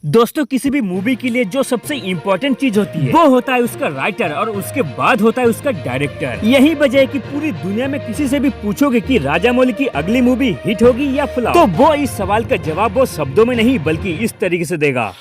दोस्तों किसी भी मूवी के लिए जो सबसे इम्पोर्टेंट चीज होती है वो होता है उसका राइटर और उसके बाद होता है उसका डायरेक्टर। यही वजह है कि पूरी दुनिया में किसी से भी पूछोगे कि राजामौली की अगली मूवी हिट होगी या फ्लॉप, तो वो इस सवाल का जवाब वो शब्दों में नहीं बल्कि इस तरीके से देगा।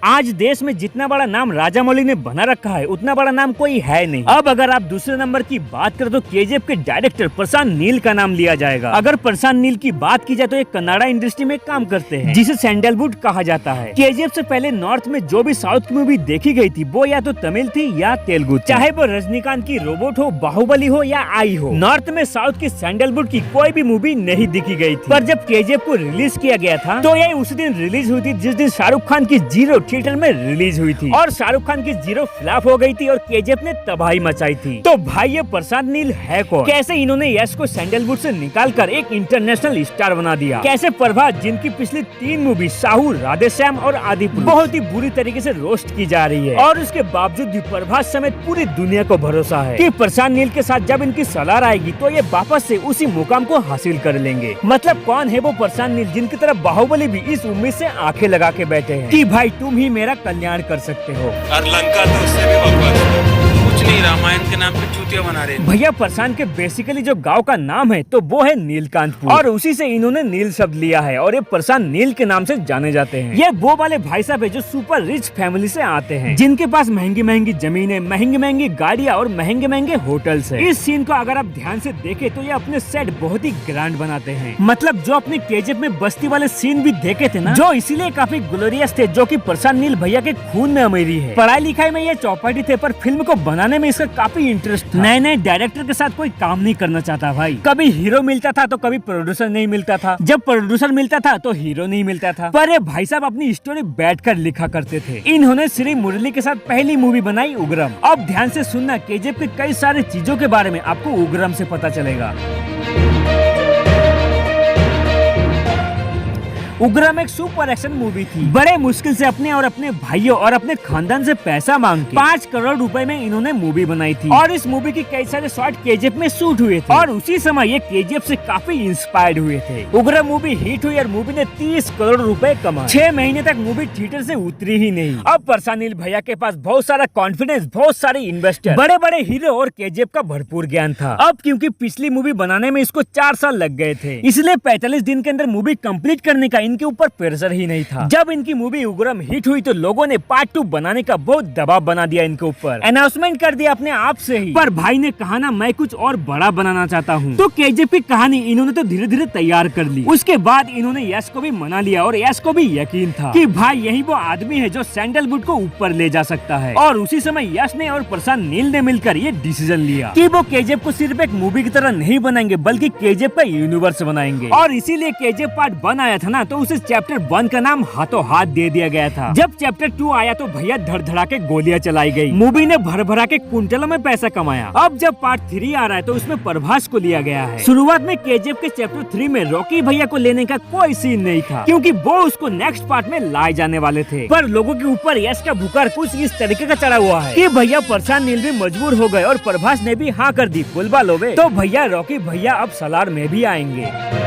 आज देश में जितना बड़ा नाम राजामौली ने बना रखा है उतना बड़ा नाम कोई है नहीं। अब अगर आप दूसरे नंबर की बात करें तो केजीएफ के डायरेक्टर प्रशांत नील का नाम लिया जाएगा। अगर प्रशांत नील की बात की जाए तो ये कन्नड़ा इंडस्ट्री में काम करते हैं जिसे सैंडलवुड कहा जाता है। केजीएफ से पहले नॉर्थ में जो भी साउथ की मूवी देखी गई थी वो या तो तमिल थी या तेलुगु, चाहे वो रजनीकांत की रोबोट हो, बाहुबली हो या आई हो। नॉर्थ में साउथ की सैंडलवुड की कोई भी मूवी नहीं दिखी गई थी। पर जब केजीएफ को रिलीज किया गया था तो ये उसी दिन रिलीज हुई थी जिस दिन शाहरुख खान की जीरो थिएटर में रिलीज हुई थी और शाहरुख खान की जीरो फ्लॉप हो गई थी और केजीएफ ने तबाही मचाई थी। तो भाई ये प्रशांत नील है कौन? कैसे इन्होंने यश को सैंडलवुड से निकालकर एक इंटरनेशनल स्टार बना दिया? कैसे प्रभास जिनकी पिछली 3 मूवी साहू, राधेश्याम और आदिपुरुष बहुत ही बुरी तरीके से रोस्ट की जा रही है और उसके बावजूद भी प्रभास समेत पूरी दुनिया को भरोसा है कि प्रशांत नील के साथ जब इनकी सलाह आएगी तो ये वापस से उसी मुकाम को हासिल कर लेंगे। मतलब कौन है वो प्रशांत नील जिनकी तरफ बाहुबली भी इस उम्मीद से आंखें लगा के बैठे हैं कि भाई तुम ही मेरा कल्याण कर सकते हो। और लंका तो उससे भी बकवास, कुछ नहीं, रामायण के नाम पे चूतिया बना रहे। भैया प्रशांत के बेसिकली जो गांव का नाम है तो वो है नीलकांतपुर और उसी से इन्होंने नील शब्द लिया है और ये प्रशांत नील के नाम से जाने जाते हैं। ये वो वाले भाई साहब है जो सुपर रिच फैमिली से आते हैं जिनके पास महंगी महंगी जमीनें, महंगी महंगी गाड़ियाँ और महंगे महंगे होटल्स है। इस सीन को अगर आप ध्यान से देखें तो ये अपने सेट बहुत ही ग्रैंड बनाते हैं। मतलब जो अपने केजीएफ में बस्ती वाले सीन भी देखे थे ना, जो इसीलिए काफी ग्लोरियस थे, जो कि प्रशांत नील भैया के खून में अमीरी है। पढ़ाई लिखाई में ये चौपाटी थे पर फिल्म को बनाने में इसका काफी इंटरेस्ट था। नए नए डायरेक्टर के साथ कोई काम नहीं करना चाहता भाई। कभी हीरो मिलता था तो कभी प्रोड्यूसर नहीं मिलता था, जब प्रोड्यूसर मिलता था तो हीरो नहीं मिलता था। पर ये भाई साहब अपनी स्टोरी बैठकर लिखा करते थे। इन्होंने श्री मुरली के साथ पहली मूवी बनाई उग्रम। अब ध्यान से सुनना, केजीएफ के कई सारे चीजों के बारे में आपको उग्रम से पता चलेगा। उग्रम एक सुपर एक्शन मूवी थी। बड़े मुश्किल से अपने और अपने भाइयों और अपने खानदान से पैसा मांग के 5 करोड़ रुपए में इन्होंने मूवी बनाई थी और इस मूवी की कई सारे शॉट केजीएफ में शूट हुए थे और उसी समय ये केजीएफ से काफी इंस्पायर्ड हुए थे। उग्रम मूवी हिट हुई और मूवी ने 30 करोड़ रुपए कमाए। 6 महीने तक मूवी थिएटर से उतरी ही नहीं। अब प्रशांत नील भैया के पास बहुत सारा कॉन्फिडेंस, बहुत सारे इन्वेस्टर, बड़े बड़े हीरो और केजीएफ का भरपूर ज्ञान था। अब क्योंकि पिछली मूवी बनाने में इसको 4 साल लग गए थे, इसलिए 45 दिन के अंदर मूवी कंप्लीट करने का इनके ऊपर प्रेशर ही नहीं था। जब इनकी मूवी उग्रम हिट हुई तो लोगों ने पार्ट 2 बनाने का बहुत दबाव बना दिया इनके ऊपर, अनाउंसमेंट कर दिया अपने आप से ही। पर भाई ने कहा ना, मैं कुछ और बड़ा बनाना चाहता हूँ, तो केजीएफ की कहानी इन्होंने तो धीरे धीरे तैयार कर ली। उसके बाद इन्होंने यश को भी मना लिया और यश को भी यकीन था कि भाई यही वो आदमी है जो सैंडलवुड को ऊपर ले जा सकता है। और उसी समय यश ने और प्रशांत नील ने मिलकर ये डिसीजन लिया कि वो केजीएफ को सिर्फ एक मूवी की तरह नहीं बनाएंगे बल्कि केजीएफ का यूनिवर्स बनाएंगे। और इसीलिए केजीएफ पार्ट 1 आया था ना, तो उसे चैप्टर 1 का नाम हाथों हाथ दे दिया गया था। जब चैप्टर 2 आया तो भैया धड़धड़ा के गोलियां चलाई गई। मूवी ने भर भरा के कुंटलों में पैसा कमाया। अब जब पार्ट 3 आ रहा है तो उसमें प्रभास को लिया गया है। शुरुआत में केजीएफ के चैप्टर 3 में रॉकी भैया को लेने का कोई सीन नहीं था क्योंकि वो उसको नेक्स्ट पार्ट में लाए जाने वाले थे। पर लोगों के ऊपर यश का भुकार कुछ इस तरीके का चढ़ा हुआ है कि भैया प्रशांत नील भी मजबूर हो गए और प्रभास ने भी हाँ कर दी, बोलबा लोबे। तो भैया रॉकी भैया अब सलार में भी आएंगे।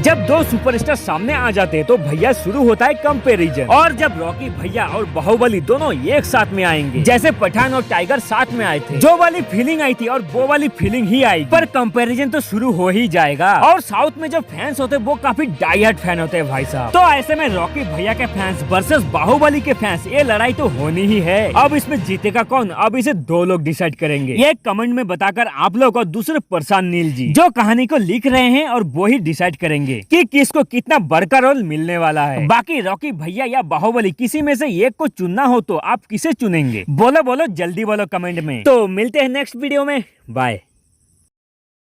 जब 2 सुपरस्टार सामने आ जाते हैं तो भैया शुरू होता है कंपैरिजन। और जब रॉकी भैया और बाहुबली दोनों एक साथ में आएंगे, जैसे पठान और टाइगर साथ में आए थे, जो वाली फीलिंग आई थी और वो वाली फीलिंग ही आएगी। पर कंपैरिजन तो शुरू हो ही जाएगा। और साउथ में जो फैंस होते हैं वो काफी डाई हार्ड फैन होते हैं भाई साहब। तो ऐसे में रॉकी भैया के फैंस वर्सेस बाहुबली के फैंस, ये लड़ाई तो होनी ही है। अब इसमें जीतेगा कौन? अब इसे 2 लोग डिसाइड करेंगे। ये कमेंट में बताकर आप लोग और दूसरे प्रशांत नील जी जो कहानी को लिख रहे हैं और वो ही डिसाइड करेंगे कि किसको कितना बड़का रोल मिलने वाला है। बाकी रॉकी भैया या बाहुबली किसी में से एक को चुनना हो तो आप किसे चुनेंगे? बोलो बोलो, जल्दी बोलो कमेंट में। तो मिलते हैं नेक्स्ट वीडियो में, बाय।